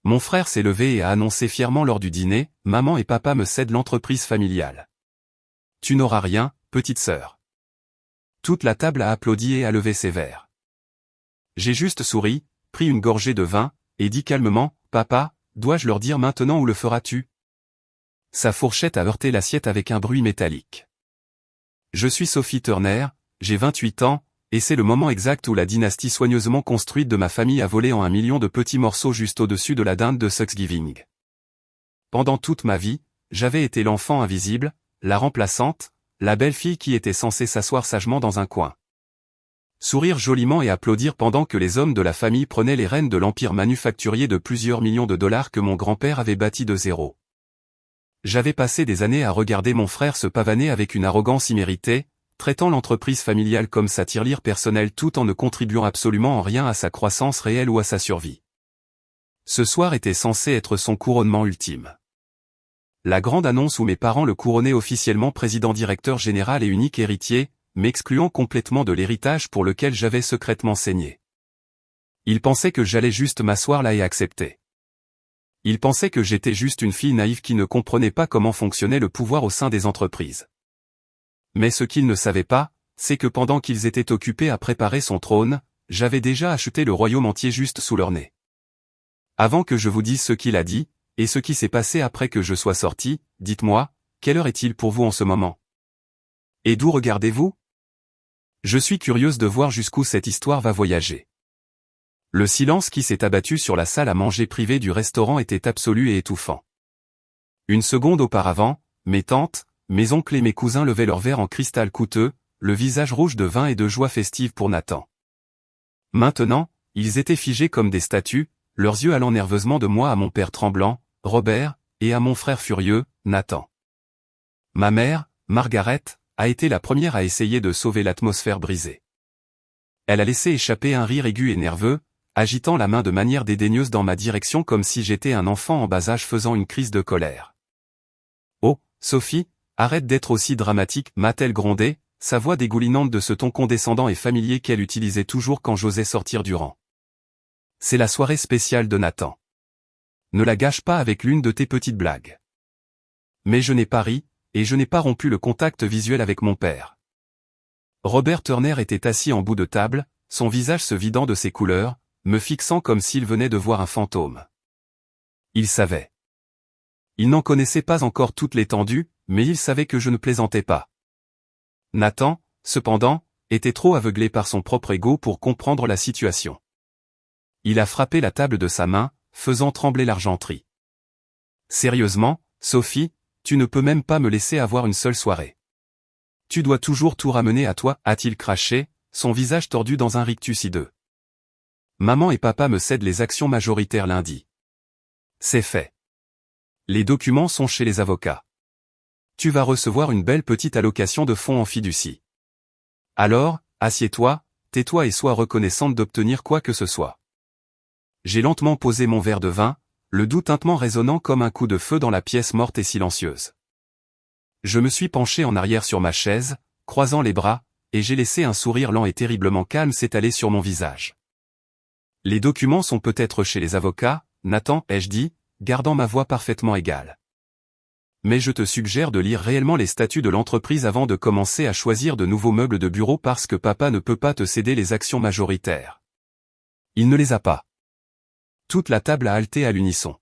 Mon frère s'est levé et a annoncé fièrement lors du dîner, « Maman et papa me cèdent l'entreprise familiale. Tu n'auras rien, petite sœur. » Toute la table a applaudi et a levé ses verres. J'ai juste souri, pris une gorgée de vin, et dit calmement, « Papa, dois-je leur dire maintenant ou le feras-tu » Sa fourchette a heurté l'assiette avec un bruit métallique. Je suis Sophie Turner, j'ai 28 ans, et c'est le moment exact où la dynastie soigneusement construite de ma famille a volé en 1 million de petits morceaux juste au-dessus de la dinde de Thanksgiving. Pendant toute ma vie, j'avais été l'enfant invisible, la remplaçante, la belle-fille qui était censée s'asseoir sagement dans un coin. Sourire joliment et applaudir pendant que les hommes de la famille prenaient les rênes de l'empire manufacturier de plusieurs millions de dollars que mon grand-père avait bâti de zéro. J'avais passé des années à regarder mon frère se pavaner avec une arrogance imméritée, traitant l'entreprise familiale comme sa tirelire personnelle tout en ne contribuant absolument en rien à sa croissance réelle ou à sa survie. Ce soir était censé être son couronnement ultime. La grande annonce où mes parents le couronnaient officiellement président-directeur général et unique héritier, m'excluant complètement de l'héritage pour lequel j'avais secrètement saigné. Ils pensaient que j'allais juste m'asseoir là et accepter. Ils pensaient que j'étais juste une fille naïve qui ne comprenait pas comment fonctionnait le pouvoir au sein des entreprises. Mais ce qu'ils ne savaient pas, c'est que pendant qu'ils étaient occupés à préparer son trône, j'avais déjà acheté le royaume entier juste sous leur nez. Avant que je vous dise ce qu'il a dit, et ce qui s'est passé après que je sois sorti, dites-moi, quelle heure est-il pour vous en ce moment? Et d'où regardez-vous? Je suis curieuse de voir jusqu'où cette histoire va voyager. Le silence qui s'est abattu sur la salle à manger privée du restaurant était absolu et étouffant. Une seconde auparavant, mes tantes, mes oncles et mes cousins levaient leurs verres en cristal coûteux, le visage rouge de vin et de joie festive pour Nathan. Maintenant, ils étaient figés comme des statues, leurs yeux allant nerveusement de moi à mon père tremblant, Robert, et à mon frère furieux, Nathan. Ma mère, Margaret, a été la première à essayer de sauver l'atmosphère brisée. Elle a laissé échapper un rire aigu et nerveux, agitant la main de manière dédaigneuse dans ma direction comme si j'étais un enfant en bas âge faisant une crise de colère. « Oh, Sophie, arrête d'être aussi dramatique » m'a-t-elle grondé, sa voix dégoulinante de ce ton condescendant et familier qu'elle utilisait toujours quand j'osais sortir du rang. « C'est la soirée spéciale de Nathan. Ne la gâche pas avec l'une de tes petites blagues. » Mais je n'ai pas ri, et je n'ai pas rompu le contact visuel avec mon père. Robert Turner était assis en bout de table, son visage se vidant de ses couleurs, me fixant comme s'il venait de voir un fantôme. Il savait. Il n'en connaissait pas encore toute l'étendue, mais il savait que je ne plaisantais pas. Nathan, cependant, était trop aveuglé par son propre ego pour comprendre la situation. Il a frappé la table de sa main, faisant trembler l'argenterie. « Sérieusement, Sophie, tu ne peux même pas me laisser avoir une seule soirée. Tu dois toujours tout ramener à toi » a-t-il craché, son visage tordu dans un rictus hideux. Maman et papa me cèdent les actions majoritaires lundi. C'est fait. Les documents sont chez les avocats. Tu vas recevoir une belle petite allocation de fonds en fiducie. Alors, assieds-toi, tais-toi et sois reconnaissante d'obtenir quoi que ce soit. J'ai lentement posé mon verre de vin, le doux tintement résonnant comme un coup de feu dans la pièce morte et silencieuse. Je me suis penché en arrière sur ma chaise, croisant les bras, et j'ai laissé un sourire lent et terriblement calme s'étaler sur mon visage. Les documents sont peut-être chez les avocats, Nathan, ai-je dit, gardant ma voix parfaitement égale. Mais je te suggère de lire réellement les statuts de l'entreprise avant de commencer à choisir de nouveaux meubles de bureau parce que papa ne peut pas te céder les actions majoritaires. Il ne les a pas. Toute la table a halté à l'unisson.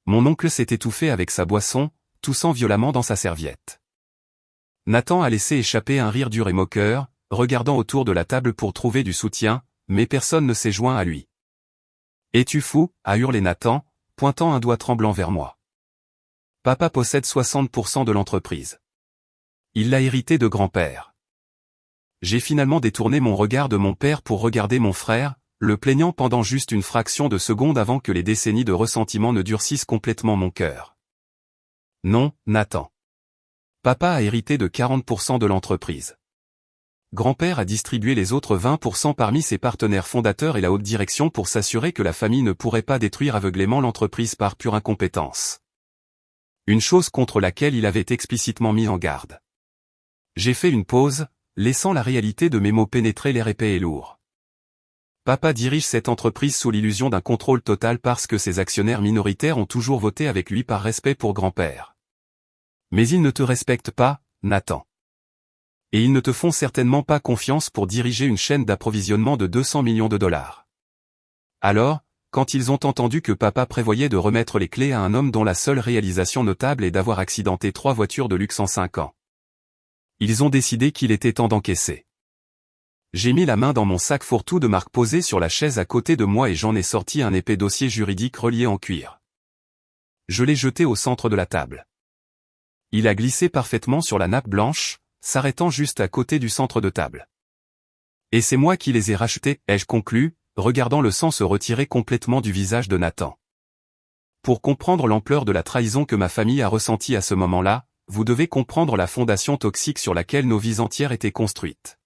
Mon oncle s'est étouffé avec sa boisson, toussant violemment dans sa serviette. Nathan a laissé échapper un rire dur et moqueur, regardant autour de la table pour trouver du soutien, mais personne ne s'est joint à lui. « Es-tu fou » a hurlé Nathan, pointant un doigt tremblant vers moi. Papa possède 60% de l'entreprise. Il l'a hérité de grand-père. J'ai finalement détourné mon regard de mon père pour regarder mon frère, le plaignant pendant juste une fraction de seconde avant que les décennies de ressentiment ne durcissent complètement mon cœur. Non, Nathan. Papa a hérité de 40% de l'entreprise. Grand-père a distribué les autres 20% parmi ses partenaires fondateurs et la haute direction pour s'assurer que la famille ne pourrait pas détruire aveuglément l'entreprise par pure incompétence. Une chose contre laquelle il avait explicitement mis en garde. J'ai fait une pause, laissant la réalité de mes mots pénétrer l'air épais et lourd. Papa dirige cette entreprise sous l'illusion d'un contrôle total parce que ses actionnaires minoritaires ont toujours voté avec lui par respect pour grand-père. Mais ils ne te respectent pas, Nathan. Et ils ne te font certainement pas confiance pour diriger une chaîne d'approvisionnement de 200 millions de dollars. Alors, quand ils ont entendu que papa prévoyait de remettre les clés à un homme dont la seule réalisation notable est d'avoir accidenté 3 voitures de luxe en 5 ans, ils ont décidé qu'il était temps d'encaisser. J'ai mis la main dans mon sac fourre-tout de marque posé sur la chaise à côté de moi et j'en ai sorti un épais dossier juridique relié en cuir. Je l'ai jeté au centre de la table. Il a glissé parfaitement sur la nappe blanche, s'arrêtant juste à côté du centre de table. Et c'est moi qui les ai rachetés, ai-je conclu, regardant le sang se retirer complètement du visage de Nathan. Pour comprendre l'ampleur de la trahison que ma famille a ressentie à ce moment-là, vous devez comprendre la fondation toxique sur laquelle nos vies entières étaient construites.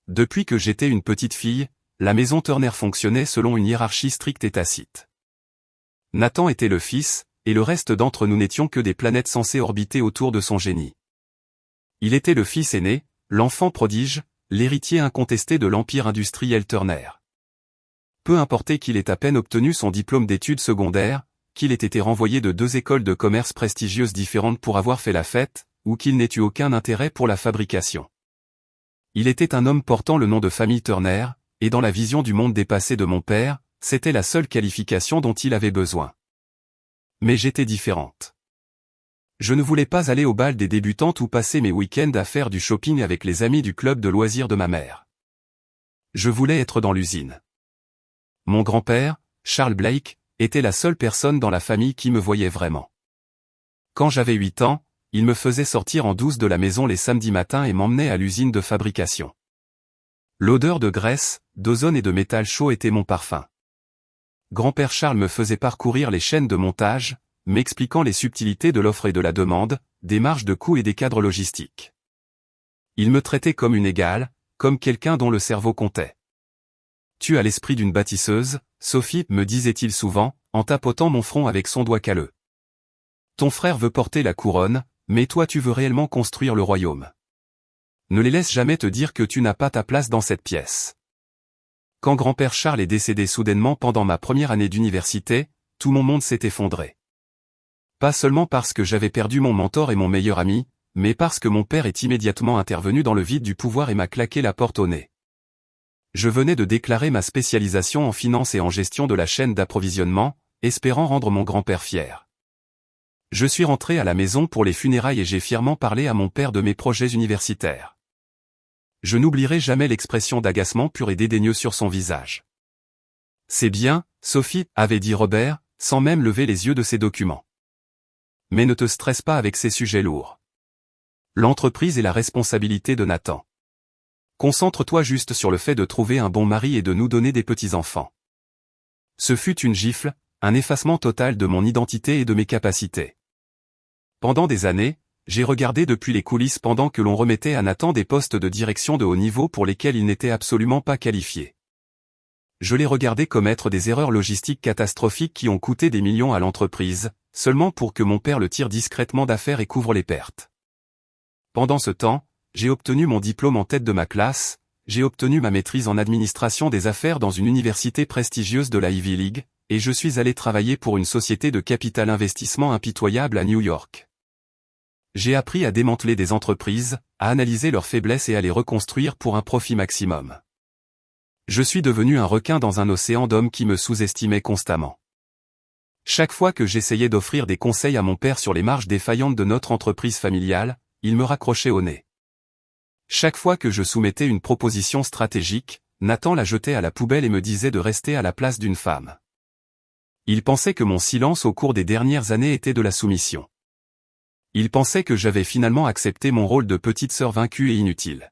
Depuis que j'étais une petite fille, la maison Turner fonctionnait selon une hiérarchie stricte et tacite. Nathan était le fils, et le reste d'entre nous n'étions que des planètes censées orbiter autour de son génie. Il était le fils aîné, l'enfant prodige, l'héritier incontesté de l'empire industriel Turner. Peu importait qu'il ait à peine obtenu son diplôme d'études secondaires, qu'il ait été renvoyé de 2 écoles de commerce prestigieuses différentes pour avoir fait la fête, ou qu'il n'ait eu aucun intérêt pour la fabrication. Il était un homme portant le nom de famille Turner, et dans la vision du monde dépassé de mon père, c'était la seule qualification dont il avait besoin. Mais j'étais différente. Je ne voulais pas aller au bal des débutantes ou passer mes week-ends à faire du shopping avec les amis du club de loisirs de ma mère. Je voulais être dans l'usine. Mon grand-père, Charles Blake, était la seule personne dans la famille qui me voyait vraiment. Quand j'avais 8 ans, il me faisait sortir en douce de la maison les samedis matins et m'emmenait à l'usine de fabrication. L'odeur de graisse, d'ozone et de métal chaud était mon parfum. Grand-père Charles me faisait parcourir les chaînes de montage, m'expliquant les subtilités de l'offre et de la demande, des marges de coûts et des cadres logistiques. Il me traitait comme une égale, comme quelqu'un dont le cerveau comptait. « Tu as l'esprit d'une bâtisseuse, Sophie, me disait-il souvent, en tapotant mon front avec son doigt calleux. Ton frère veut porter la couronne, mais toi tu veux réellement construire le royaume. Ne les laisse jamais te dire que tu n'as pas ta place dans cette pièce. » Quand grand-père Charles est décédé soudainement pendant ma première année d'université, tout mon monde s'est effondré. Pas seulement parce que j'avais perdu mon mentor et mon meilleur ami, mais parce que mon père est immédiatement intervenu dans le vide du pouvoir et m'a claqué la porte au nez. Je venais de déclarer ma spécialisation en finance et en gestion de la chaîne d'approvisionnement, espérant rendre mon grand-père fier. Je suis rentré à la maison pour les funérailles et j'ai fièrement parlé à mon père de mes projets universitaires. Je n'oublierai jamais l'expression d'agacement pur et dédaigneux sur son visage. « C'est bien, Sophie, » avait dit Robert, sans même lever les yeux de ses documents. « Mais ne te stresse pas avec ces sujets lourds. L'entreprise est la responsabilité de Nathan. Concentre-toi juste sur le fait de trouver un bon mari et de nous donner des petits-enfants. » Ce fut une gifle, un effacement total de mon identité et de mes capacités. Pendant des années, j'ai regardé depuis les coulisses pendant que l'on remettait à Nathan des postes de direction de haut niveau pour lesquels il n'était absolument pas qualifié. Je l'ai regardé commettre des erreurs logistiques catastrophiques qui ont coûté des millions à l'entreprise, seulement pour que mon père le tire discrètement d'affaire et couvre les pertes. Pendant ce temps, j'ai obtenu mon diplôme en tête de ma classe, j'ai obtenu ma maîtrise en administration des affaires dans une université prestigieuse de la Ivy League, et je suis allé travailler pour une société de capital investissement impitoyable à New York. J'ai appris à démanteler des entreprises, à analyser leurs faiblesses et à les reconstruire pour un profit maximum. Je suis devenu un requin dans un océan d'hommes qui me sous-estimaient constamment. Chaque fois que j'essayais d'offrir des conseils à mon père sur les marges défaillantes de notre entreprise familiale, il me raccrochait au nez. Chaque fois que je soumettais une proposition stratégique, Nathan la jetait à la poubelle et me disait de rester à la place d'une femme. Il pensait que mon silence au cours des dernières années était de la soumission. Il pensait que j'avais finalement accepté mon rôle de petite sœur vaincue et inutile.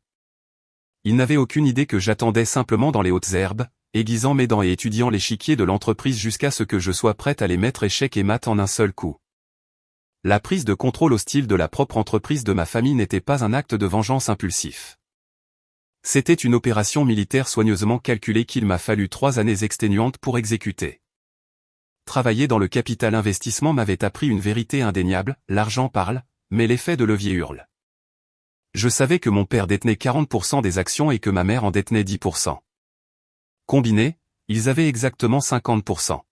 Il n'avait aucune idée que j'attendais simplement dans les hautes herbes, aiguisant mes dents et étudiant l'échiquier de l'entreprise jusqu'à ce que je sois prête à les mettre échec et mat en un seul coup. La prise de contrôle hostile de la propre entreprise de ma famille n'était pas un acte de vengeance impulsif. C'était une opération militaire soigneusement calculée qu'il m'a fallu 3 années exténuantes pour exécuter. Travailler dans le capital investissement m'avait appris une vérité indéniable, l'argent parle, mais l'effet de levier hurle. Je savais que mon père détenait 40% des actions et que ma mère en détenait 10%. Combinés, ils avaient exactement 50%.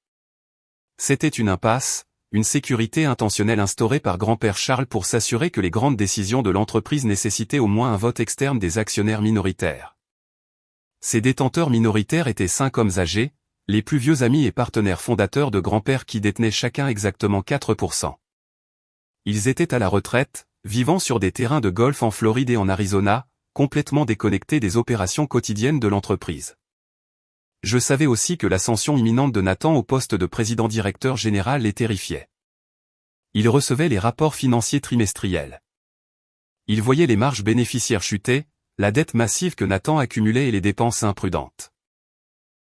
C'était une impasse, une sécurité intentionnelle instaurée par grand-père Charles pour s'assurer que les grandes décisions de l'entreprise nécessitaient au moins un vote externe des actionnaires minoritaires. Ces détenteurs minoritaires étaient 5 hommes âgés, les plus vieux amis et partenaires fondateurs de grand-père qui détenaient chacun exactement 4%. Ils étaient à la retraite, vivant sur des terrains de golf en Floride et en Arizona, complètement déconnectés des opérations quotidiennes de l'entreprise. Je savais aussi que l'ascension imminente de Nathan au poste de président-directeur général les terrifiait. Il recevait les rapports financiers trimestriels. Il voyait les marges bénéficiaires chuter, la dette massive que Nathan accumulait et les dépenses imprudentes.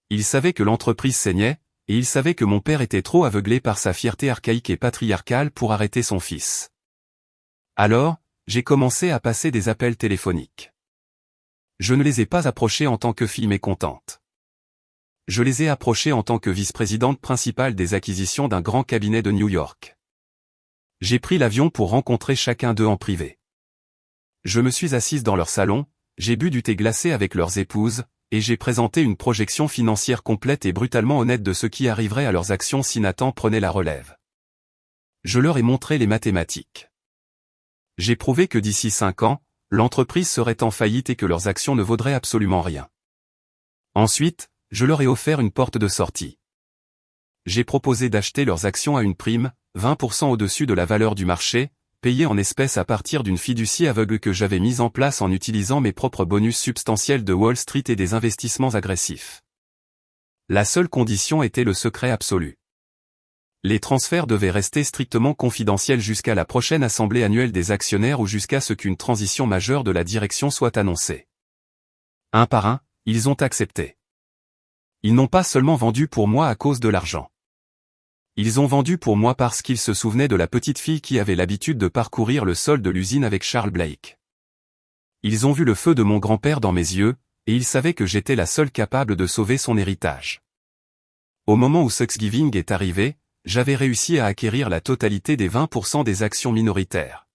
Il savait que l'entreprise saignait, et il savait que mon père était trop aveuglé par sa fierté archaïque et patriarcale pour arrêter son fils. Alors, j'ai commencé à passer des appels téléphoniques. Je ne les ai pas approchés en tant que fille mécontente. Je les ai approchés en tant que vice-présidente principale des acquisitions d'un grand cabinet de New York. J'ai pris l'avion pour rencontrer chacun d'eux en privé. Je me suis assise dans leur salon, j'ai bu du thé glacé avec leurs épouses, et j'ai présenté une projection financière complète et brutalement honnête de ce qui arriverait à leurs actions si Nathan prenait la relève. Je leur ai montré les mathématiques. J'ai prouvé que d'ici 5 ans, l'entreprise serait en faillite et que leurs actions ne vaudraient absolument rien. Ensuite, je leur ai offert une porte de sortie. J'ai proposé d'acheter leurs actions à une prime, 20% au-dessus de la valeur du marché, payée en espèces à partir d'une fiducie aveugle que j'avais mise en place en utilisant mes propres bonus substantiels de Wall Street et des investissements agressifs. La seule condition était le secret absolu. Les transferts devaient rester strictement confidentiels jusqu'à la prochaine assemblée annuelle des actionnaires ou jusqu'à ce qu'une transition majeure de la direction soit annoncée. Un par un, ils ont accepté. Ils n'ont pas seulement vendu pour moi à cause de l'argent. Ils ont vendu pour moi parce qu'ils se souvenaient de la petite fille qui avait l'habitude de parcourir le sol de l'usine avec Charles Blake. Ils ont vu le feu de mon grand-père dans mes yeux, et ils savaient que j'étais la seule capable de sauver son héritage. Au moment où Thanksgiving est arrivé, j'avais réussi à acquérir la totalité des 20% des actions minoritaires.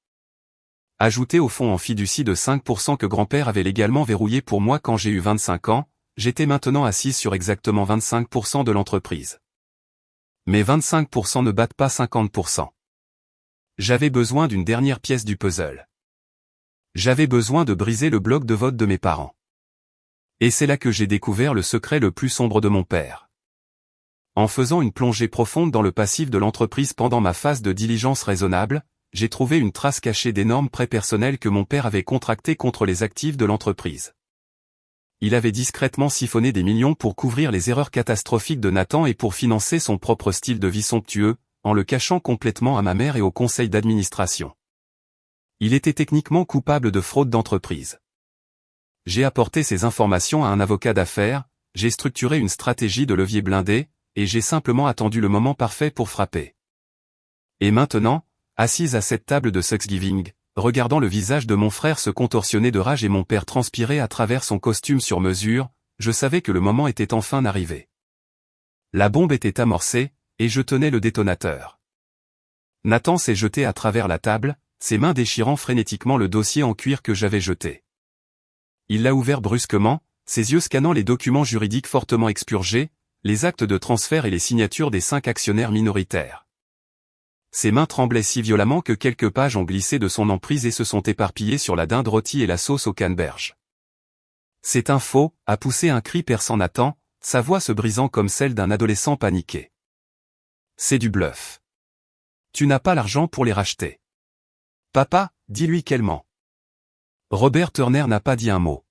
Ajouté au fonds en fiducie de 5% que grand-père avait légalement verrouillé pour moi quand j'ai eu 25 ans, j'étais maintenant assise sur exactement 25% de l'entreprise. Mais 25% ne battent pas 50%. J'avais besoin d'une dernière pièce du puzzle. J'avais besoin de briser le bloc de vote de mes parents. Et c'est là que j'ai découvert le secret le plus sombre de mon père. En faisant une plongée profonde dans le passif de l'entreprise pendant ma phase de diligence raisonnable, j'ai trouvé une trace cachée d'énormes prêts personnels que mon père avait contractés contre les actifs de l'entreprise. Il avait discrètement siphonné des millions pour couvrir les erreurs catastrophiques de Nathan et pour financer son propre style de vie somptueux, en le cachant complètement à ma mère et au conseil d'administration. Il était techniquement coupable de fraude d'entreprise. J'ai apporté ces informations à un avocat d'affaires, j'ai structuré une stratégie de levier blindé, et j'ai simplement attendu le moment parfait pour frapper. Et maintenant, assise à cette table de Thanksgiving, regardant le visage de mon frère se contorsionner de rage et mon père transpirer à travers son costume sur mesure, je savais que le moment était enfin arrivé. La bombe était amorcée, et je tenais le détonateur. Nathan s'est jeté à travers la table, ses mains déchirant frénétiquement le dossier en cuir que j'avais jeté. Il l'a ouvert brusquement, ses yeux scannant les documents juridiques fortement expurgés, les actes de transfert et les signatures des 5 actionnaires minoritaires. Ses mains tremblaient si violemment que quelques pages ont glissé de son emprise et se sont éparpillées sur la dinde rôtie et la sauce au canneberge. C'est un faux, a poussé un cri perçant Nathan, sa voix se brisant comme celle d'un adolescent paniqué. C'est du bluff. Tu n'as pas l'argent pour les racheter. Papa, dis-lui qu'elle ment. Robert Turner n'a pas dit un mot.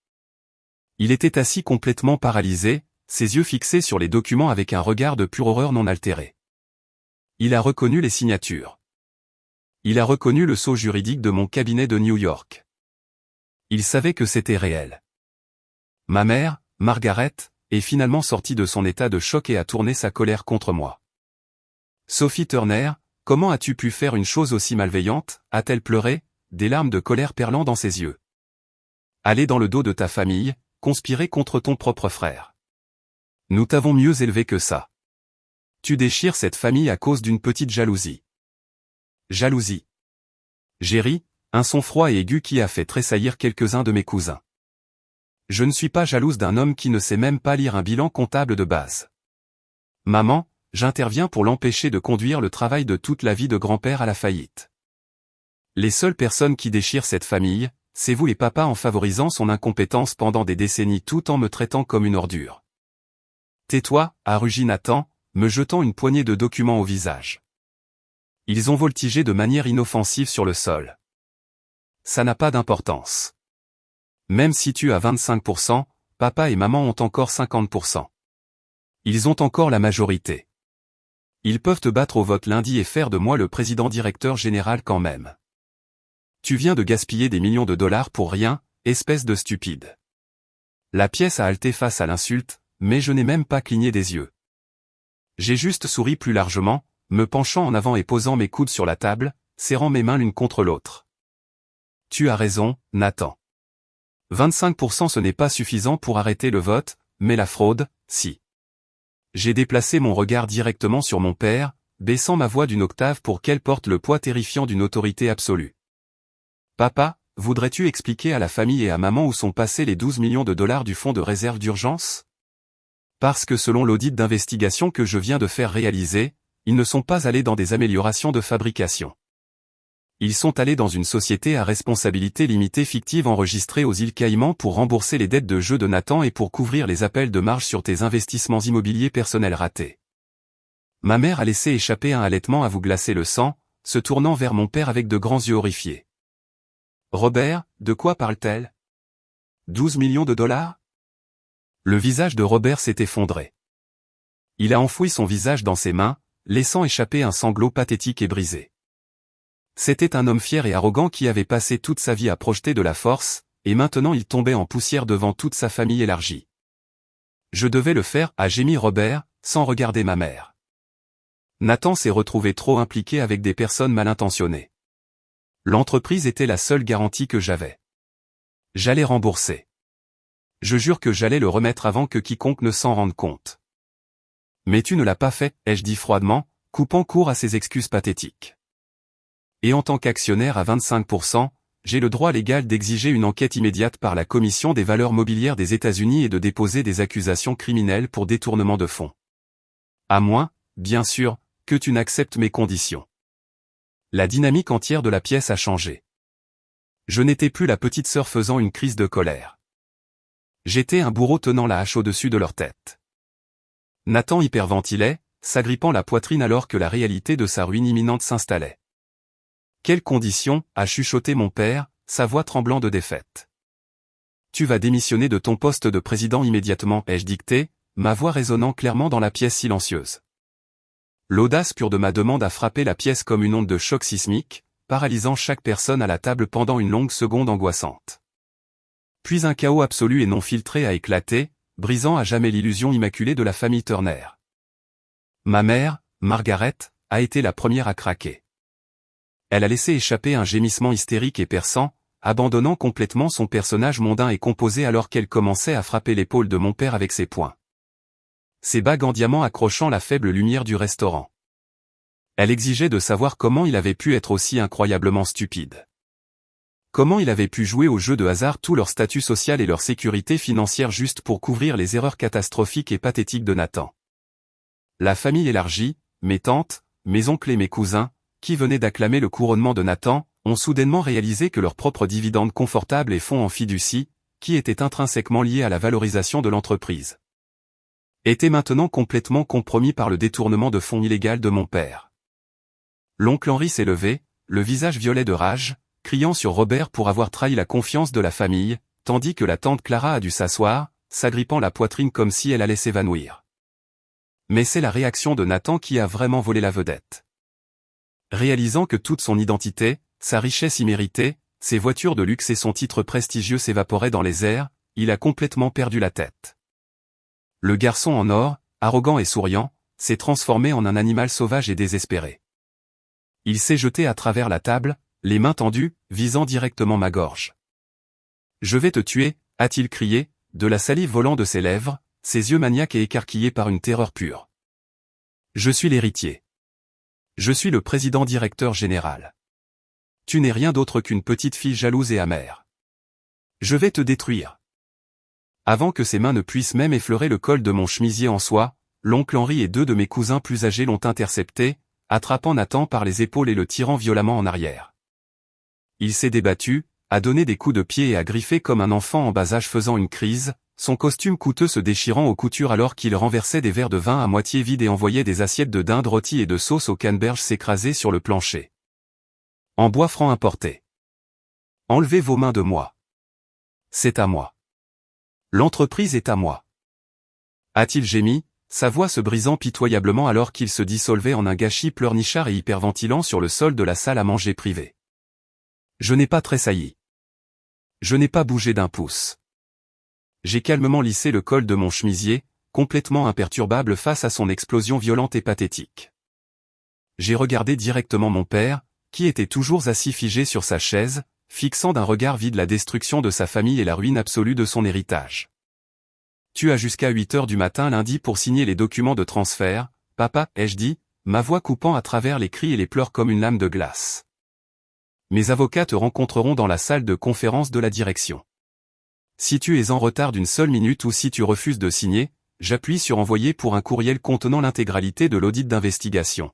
Il était assis complètement paralysé, ses yeux fixés sur les documents avec un regard de pure horreur non altéré. Il a reconnu les signatures. Il a reconnu le sceau juridique de mon cabinet de New York. Il savait que c'était réel. Ma mère, Margaret, est finalement sortie de son état de choc et a tourné sa colère contre moi. Sophie Turner, comment as-tu pu faire une chose aussi malveillante, a-t-elle pleuré, des larmes de colère perlant dans ses yeux. Aller dans le dos de ta famille, conspirer contre ton propre frère. Nous t'avons mieux élevé que ça. Tu déchires cette famille à cause d'une petite jalousie. Jalousie. J'ai ri, un son froid et aigu qui a fait tressaillir quelques-uns de mes cousins. Je ne suis pas jalouse d'un homme qui ne sait même pas lire un bilan comptable de base. Maman, j'interviens pour l'empêcher de conduire le travail de toute la vie de grand-père à la faillite. Les seules personnes qui déchirent cette famille, c'est vous et papa en favorisant son incompétence pendant des décennies tout en me traitant comme une ordure. Tais-toi, a rugi Nathan, me jetant une poignée de documents au visage. Ils ont voltigé de manière inoffensive sur le sol. Ça n'a pas d'importance. Même si tu as 25%, papa et maman ont encore 50%. Ils ont encore la majorité. Ils peuvent te battre au vote lundi et faire de moi le président directeur général quand même. Tu viens de gaspiller des millions de dollars pour rien, espèce de stupide. La pièce a halté face à l'insulte, mais je n'ai même pas cligné des yeux. J'ai juste souri plus largement, me penchant en avant et posant mes coudes sur la table, serrant mes mains l'une contre l'autre. Tu as raison, Nathan. 25% ce n'est pas suffisant pour arrêter le vote, mais la fraude, si. J'ai déplacé mon regard directement sur mon père, baissant ma voix d'une octave pour qu'elle porte le poids terrifiant d'une autorité absolue. Papa, voudrais-tu expliquer à la famille et à maman où sont passés les 12 millions de dollars du fonds de réserve d'urgence? Parce que selon l'audit d'investigation que je viens de faire réaliser, ils ne sont pas allés dans des améliorations de fabrication. Ils sont allés dans une société à responsabilité limitée fictive enregistrée aux îles Caïmans pour rembourser les dettes de jeu de Nathan et pour couvrir les appels de marge sur tes investissements immobiliers personnels ratés. Ma mère a laissé échapper un halètement à vous glacer le sang, se tournant vers mon père avec de grands yeux horrifiés. Robert, de quoi parle-t-elle? 12 millions de dollars? Le visage de Robert s'est effondré. Il a enfoui son visage dans ses mains, laissant échapper un sanglot pathétique et brisé. C'était un homme fier et arrogant qui avait passé toute sa vie à projeter de la force, et maintenant il tombait en poussière devant toute sa famille élargie. Je devais le faire, a gémi Robert, sans regarder ma mère. Nathan s'est retrouvé trop impliqué avec des personnes mal intentionnées. L'entreprise était la seule garantie que j'avais. J'allais rembourser. Je jure que j'allais le remettre avant que quiconque ne s'en rende compte. Mais tu ne l'as pas fait, ai-je dit froidement, coupant court à ses excuses pathétiques. Et en tant qu'actionnaire à 25%, j'ai le droit légal d'exiger une enquête immédiate par la Commission des valeurs mobilières des États-Unis et de déposer des accusations criminelles pour détournement de fonds. À moins, bien sûr, que tu n'acceptes mes conditions. La dynamique entière de la pièce a changé. Je n'étais plus la petite sœur faisant une crise de colère. J'étais un bourreau tenant la hache au-dessus de leur tête. Nathan hyperventilait, s'agrippant la poitrine alors que la réalité de sa ruine imminente s'installait. Quelles conditions, a chuchoté mon père, sa voix tremblant de défaite. Tu vas démissionner de ton poste de président immédiatement, ai-je dicté, ma voix résonnant clairement dans la pièce silencieuse. L'audace pure de ma demande a frappé la pièce comme une onde de choc sismique, paralysant chaque personne à la table pendant une longue seconde angoissante. Puis un chaos absolu et non filtré a éclaté, brisant à jamais l'illusion immaculée de la famille Turner. Ma mère, Margaret, a été la première à craquer. Elle a laissé échapper un gémissement hystérique et perçant, abandonnant complètement son personnage mondain et composé alors qu'elle commençait à frapper l'épaule de mon père avec ses poings. Ses bagues en diamant accrochant la faible lumière du restaurant. Elle exigeait de savoir comment il avait pu être aussi incroyablement stupide. Comment il avait pu jouer au jeu de hasard tout leur statut social et leur sécurité financière juste pour couvrir les erreurs catastrophiques et pathétiques de Nathan. La famille élargie, mes tantes, mes oncles et mes cousins, qui venaient d'acclamer le couronnement de Nathan, ont soudainement réalisé que leurs propres dividendes confortables et fonds en fiducie, qui étaient intrinsèquement liés à la valorisation de l'entreprise, étaient maintenant complètement compromis par le détournement de fonds illégal de mon père. L'oncle Henri s'est levé, le visage violet de rage, criant sur Robert pour avoir trahi la confiance de la famille, tandis que la tante Clara a dû s'asseoir, s'agrippant la poitrine comme si elle allait s'évanouir. Mais c'est la réaction de Nathan qui a vraiment volé la vedette. Réalisant que toute son identité, sa richesse imméritée, ses voitures de luxe et son titre prestigieux s'évaporaient dans les airs, il a complètement perdu la tête. Le garçon en or, arrogant et souriant, s'est transformé en un animal sauvage et désespéré. Il s'est jeté à travers la table, les mains tendues, visant directement ma gorge. « Je vais te tuer », a-t-il crié, de la salive volant de ses lèvres, ses yeux maniaques et écarquillés par une terreur pure. Je suis l'héritier. Je suis le président directeur général. Tu n'es rien d'autre qu'une petite fille jalouse et amère. Je vais te détruire. Avant que ses mains ne puissent même effleurer le col de mon chemisier en soie, l'oncle Henri et 2 de mes cousins plus âgés l'ont intercepté, attrapant Nathan par les épaules et le tirant violemment en arrière. Il s'est débattu, a donné des coups de pied et a griffé comme un enfant en bas âge faisant une crise, son costume coûteux se déchirant aux coutures alors qu'il renversait des verres de vin à moitié vides et envoyait des assiettes de dinde rôtie et de sauce au canneberge s'écraser sur le plancher. En bois franc importé. Enlevez vos mains de moi. C'est à moi. L'entreprise est à moi. A-t-il gémi, sa voix se brisant pitoyablement alors qu'il se dissolvait en un gâchis pleurnichard et hyperventilant sur le sol de la salle à manger privée. Je n'ai pas tressailli. Je n'ai pas bougé d'un pouce. J'ai calmement lissé le col de mon chemisier, complètement imperturbable face à son explosion violente et pathétique. J'ai regardé directement mon père, qui était toujours assis figé sur sa chaise, fixant d'un regard vide la destruction de sa famille et la ruine absolue de son héritage. Tu as jusqu'à 8 heures du matin lundi pour signer les documents de transfert, papa, ai-je dit, ma voix coupant à travers les cris et les pleurs comme une lame de glace. Mes avocats te rencontreront dans la salle de conférence de la direction. Si tu es en retard d'une seule minute ou si tu refuses de signer, j'appuie sur envoyer pour un courriel contenant l'intégralité de l'audit d'investigation.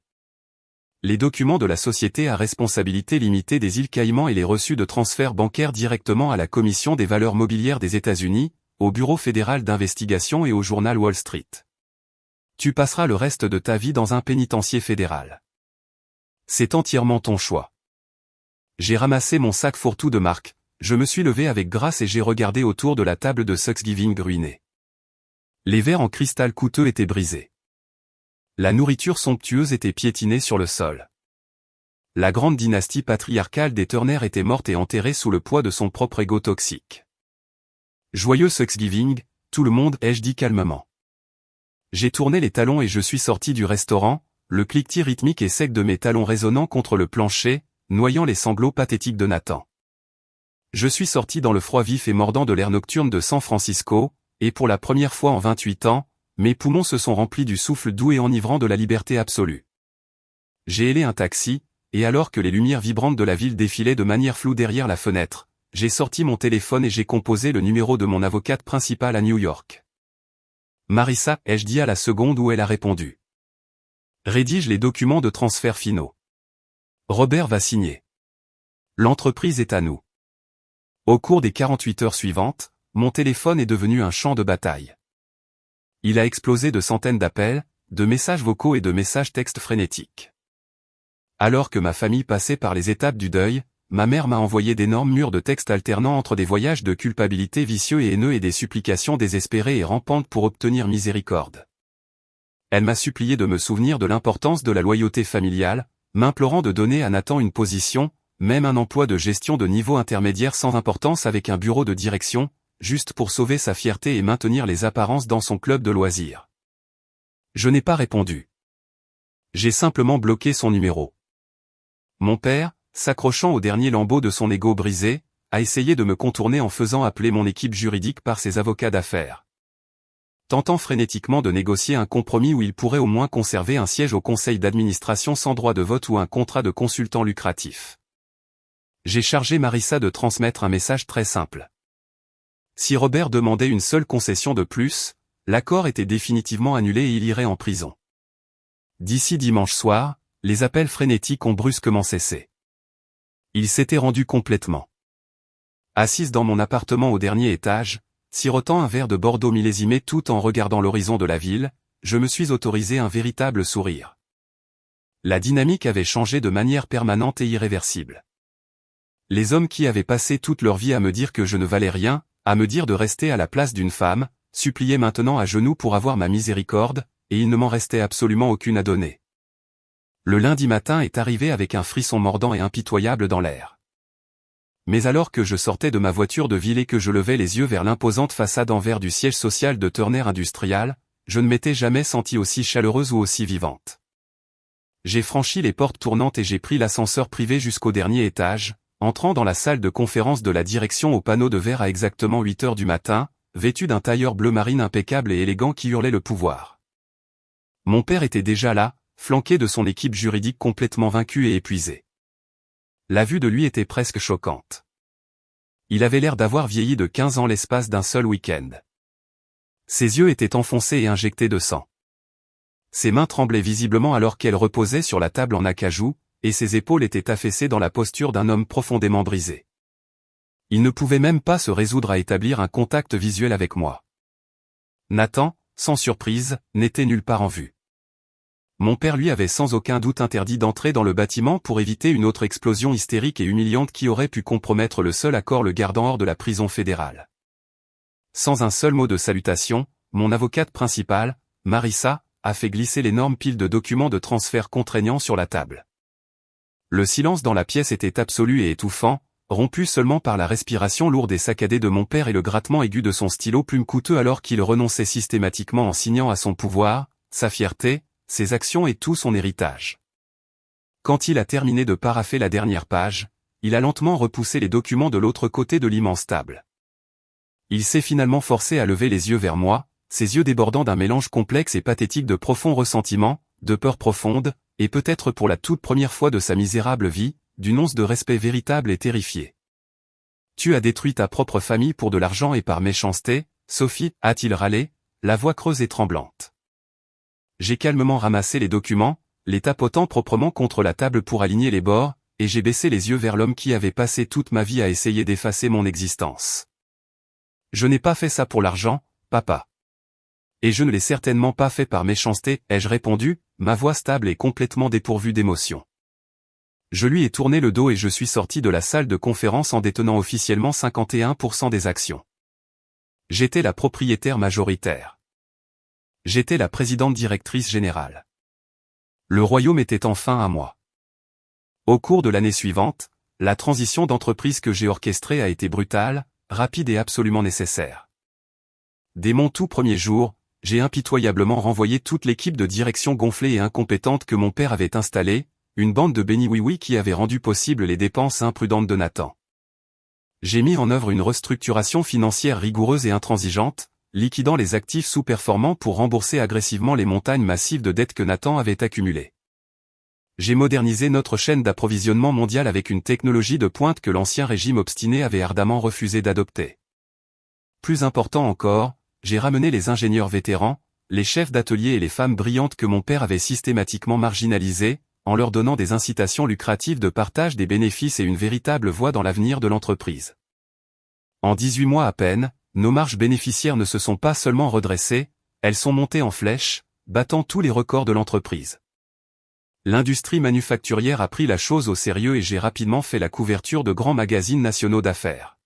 Les documents de la société à responsabilité limitée des îles Caïmans et les reçus de transfert bancaire directement à la Commission des valeurs mobilières des États-Unis, au Bureau fédéral d'investigation et au journal Wall Street. Tu passeras le reste de ta vie dans un pénitencier fédéral. C'est entièrement ton choix. J'ai ramassé mon sac fourre-tout de marque, je me suis levé avec grâce et j'ai regardé autour de la table de Thanksgiving ruinée. Les verres en cristal coûteux étaient brisés. La nourriture somptueuse était piétinée sur le sol. La grande dynastie patriarcale des Turner était morte et enterrée sous le poids de son propre ego toxique. Joyeux Thanksgiving, tout le monde, ai-je dit calmement. J'ai tourné les talons et je suis sorti du restaurant, le cliquetis rythmique et sec de mes talons résonnant contre le plancher, noyant les sanglots pathétiques de Nathan. Je suis sorti dans le froid vif et mordant de l'air nocturne de San Francisco, et pour la première fois en 28 ans, mes poumons se sont remplis du souffle doux et enivrant de la liberté absolue. J'ai hélé un taxi, et alors que les lumières vibrantes de la ville défilaient de manière floue derrière la fenêtre, j'ai sorti mon téléphone et j'ai composé le numéro de mon avocate principale à New York. Marissa, ai-je dit à la seconde où elle a répondu. Rédige les documents de transfert finaux. Robert va signer. L'entreprise est à nous. Au cours des 48 heures suivantes, mon téléphone est devenu un champ de bataille. Il a explosé de centaines d'appels, de messages vocaux et de messages textes frénétiques. Alors que ma famille passait par les étapes du deuil, ma mère m'a envoyé d'énormes murs de textes alternant entre des voyages de culpabilité vicieux et haineux et des supplications désespérées et rampantes pour obtenir miséricorde. Elle m'a supplié de me souvenir de l'importance de la loyauté familiale, m'implorant de donner à Nathan une position, même un emploi de gestion de niveau intermédiaire sans importance avec un bureau de direction, juste pour sauver sa fierté et maintenir les apparences dans son club de loisirs. Je n'ai pas répondu. J'ai simplement bloqué son numéro. Mon père, s'accrochant au dernier lambeau de son ego brisé, a essayé de me contourner en faisant appeler mon équipe juridique par ses avocats d'affaires. Tentant frénétiquement de négocier un compromis où il pourrait au moins conserver un siège au conseil d'administration sans droit de vote ou un contrat de consultant lucratif. J'ai chargé Marissa de transmettre un message très simple. Si Robert demandait une seule concession de plus, l'accord était définitivement annulé et il irait en prison. D'ici dimanche soir, les appels frénétiques ont brusquement cessé. Il s'était rendu complètement. Assise dans mon appartement au dernier étage, sirotant un verre de Bordeaux millésimé tout en regardant l'horizon de la ville, je me suis autorisé un véritable sourire. La dynamique avait changé de manière permanente et irréversible. Les hommes qui avaient passé toute leur vie à me dire que je ne valais rien, à me dire de rester à la place d'une femme, suppliaient maintenant à genoux pour avoir ma miséricorde, et il ne m'en restait absolument aucune à donner. Le lundi matin est arrivé avec un frisson mordant et impitoyable dans l'air. Mais alors que je sortais de ma voiture de ville et que je levais les yeux vers l'imposante façade en verre du siège social de Turner Industrial, je ne m'étais jamais sentie aussi chaleureuse ou aussi vivante. J'ai franchi les portes tournantes et j'ai pris l'ascenseur privé jusqu'au dernier étage, entrant dans la salle de conférence de la direction au panneau de verre à exactement 8 heures du matin, vêtu d'un tailleur bleu marine impeccable et élégant qui hurlait le pouvoir. Mon père était déjà là, flanqué de son équipe juridique complètement vaincue et épuisée. La vue de lui était presque choquante. Il avait l'air d'avoir vieilli de 15 ans l'espace d'un seul week-end. Ses yeux étaient enfoncés et injectés de sang. Ses mains tremblaient visiblement alors qu'elle reposait sur la table en acajou, et ses épaules étaient affaissées dans la posture d'un homme profondément brisé. Il ne pouvait même pas se résoudre à établir un contact visuel avec moi. Nathan, sans surprise, n'était nulle part en vue. Mon père lui avait sans aucun doute interdit d'entrer dans le bâtiment pour éviter une autre explosion hystérique et humiliante qui aurait pu compromettre le seul accord le gardant hors de la prison fédérale. Sans un seul mot de salutation, mon avocate principale, Marissa, a fait glisser l'énorme pile de documents de transfert contraignants sur la table. Le silence dans la pièce était absolu et étouffant, rompu seulement par la respiration lourde et saccadée de mon père et le grattement aigu de son stylo plume coûteux alors qu'il renonçait systématiquement en signant à son pouvoir, sa fierté, ses actions et tout son héritage. Quand il a terminé de paraffer la dernière page, il a lentement repoussé les documents de l'autre côté de l'immense table. Il s'est finalement forcé à lever les yeux vers moi, ses yeux débordant d'un mélange complexe et pathétique de profond ressentiment, de peur profonde, et peut-être pour la toute première fois de sa misérable vie, d'une once de respect véritable et terrifié. « Tu as détruit ta propre famille pour de l'argent et par méchanceté, Sophie, a-t-il râlé, la voix creuse et tremblante. J'ai calmement ramassé les documents, les tapotant proprement contre la table pour aligner les bords, et j'ai baissé les yeux vers l'homme qui avait passé toute ma vie à essayer d'effacer mon existence. Je n'ai pas fait ça pour l'argent, papa. Et je ne l'ai certainement pas fait par méchanceté, ai-je répondu, ma voix stable et complètement dépourvue d'émotion. Je lui ai tourné le dos et je suis sorti de la salle de conférence en détenant officiellement 51% des actions. J'étais la propriétaire majoritaire. J'étais la présidente directrice générale. Le royaume était enfin à moi. Au cours de l'année suivante, la transition d'entreprise que j'ai orchestrée a été brutale, rapide et absolument nécessaire. Dès mon tout premier jour, j'ai impitoyablement renvoyé toute l'équipe de direction gonflée et incompétente que mon père avait installée, une bande de béni-oui-oui qui avait rendu possible les dépenses imprudentes de Nathan. J'ai mis en œuvre une restructuration financière rigoureuse et intransigeante, liquidant les actifs sous-performants pour rembourser agressivement les montagnes massives de dettes que Nathan avait accumulées. J'ai modernisé notre chaîne d'approvisionnement mondiale avec une technologie de pointe que l'ancien régime obstiné avait ardemment refusé d'adopter. Plus important encore, j'ai ramené les ingénieurs vétérans, les chefs d'atelier et les femmes brillantes que mon père avait systématiquement marginalisés, en leur donnant des incitations lucratives de partage des bénéfices et une véritable voie dans l'avenir de l'entreprise. En 18 mois à peine, nos marges bénéficiaires ne se sont pas seulement redressées, elles sont montées en flèche, battant tous les records de l'entreprise. L'industrie manufacturière a pris la chose au sérieux et j'ai rapidement fait la couverture de grands magazines nationaux d'affaires.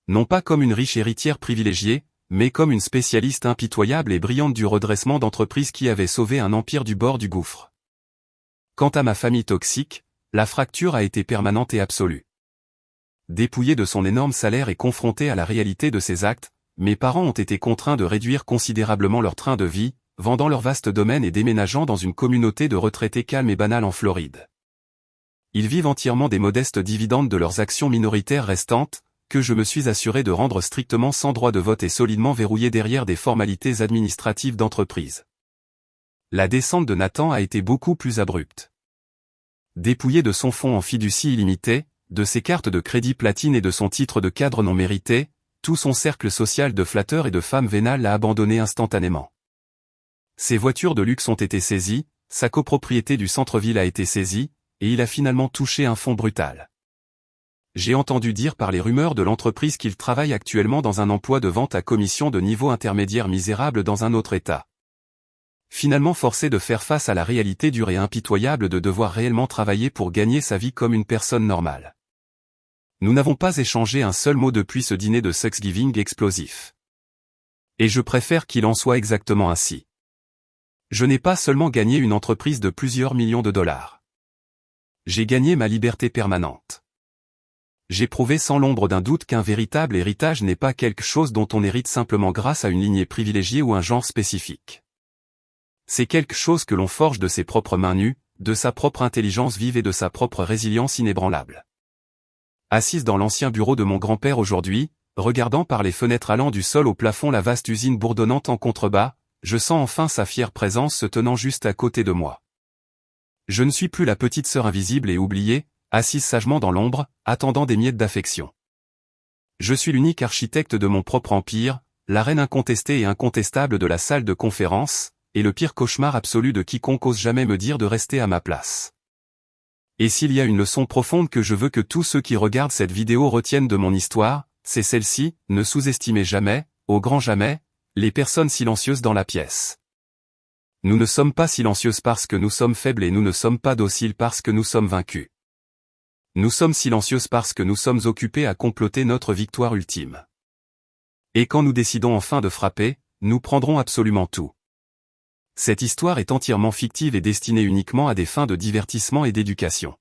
Non pas comme une riche héritière privilégiée, mais comme une spécialiste impitoyable et brillante du redressement d'entreprises qui avait sauvé un empire du bord du gouffre. Quant à ma famille toxique, la fracture a été permanente et absolue. Dépouillé de son énorme salaire et confronté à la réalité de ses actes, mes parents ont été contraints de réduire considérablement leur train de vie, vendant leur vaste domaine et déménageant dans une communauté de retraités calme et banale en Floride. Ils vivent entièrement des modestes dividendes de leurs actions minoritaires restantes, que je me suis assuré de rendre strictement sans droit de vote et solidement verrouillés derrière des formalités administratives d'entreprise. La descente de Nathan a été beaucoup plus abrupte. Dépouillé de son fonds en fiducie illimité, de ses cartes de crédit platine et de son titre de cadre non mérité, tout son cercle social de flatteurs et de femmes vénales l'a abandonné instantanément. Ses voitures de luxe ont été saisies, sa copropriété du centre-ville a été saisie, et il a finalement touché un fonds brutal. J'ai entendu dire par les rumeurs de l'entreprise qu'il travaille actuellement dans un emploi de vente à commission de niveau intermédiaire misérable dans un autre État. Finalement forcé de faire face à la réalité dure et impitoyable de devoir réellement travailler pour gagner sa vie comme une personne normale. Nous n'avons pas échangé un seul mot depuis ce dîner de Thanksgiving explosif. Et je préfère qu'il en soit exactement ainsi. Je n'ai pas seulement gagné une entreprise de plusieurs millions de dollars. J'ai gagné ma liberté permanente. J'ai prouvé sans l'ombre d'un doute qu'un véritable héritage n'est pas quelque chose dont on hérite simplement grâce à une lignée privilégiée ou un genre spécifique. C'est quelque chose que l'on forge de ses propres mains nues, de sa propre intelligence vive et de sa propre résilience inébranlable. Assise dans l'ancien bureau de mon grand-père aujourd'hui, regardant par les fenêtres allant du sol au plafond la vaste usine bourdonnante en contrebas, je sens enfin sa fière présence se tenant juste à côté de moi. Je ne suis plus la petite sœur invisible et oubliée, assise sagement dans l'ombre, attendant des miettes d'affection. Je suis l'unique architecte de mon propre empire, la reine incontestée et incontestable de la salle de conférence, et le pire cauchemar absolu de quiconque ose jamais me dire de rester à ma place. Et s'il y a une leçon profonde que je veux que tous ceux qui regardent cette vidéo retiennent de mon histoire, c'est celle-ci: ne sous-estimez jamais, au grand jamais, les personnes silencieuses dans la pièce. Nous ne sommes pas silencieuses parce que nous sommes faibles et nous ne sommes pas dociles parce que nous sommes vaincus. Nous sommes silencieuses parce que nous sommes occupés à comploter notre victoire ultime. Et quand nous décidons enfin de frapper, nous prendrons absolument tout. Cette histoire est entièrement fictive et destinée uniquement à des fins de divertissement et d'éducation.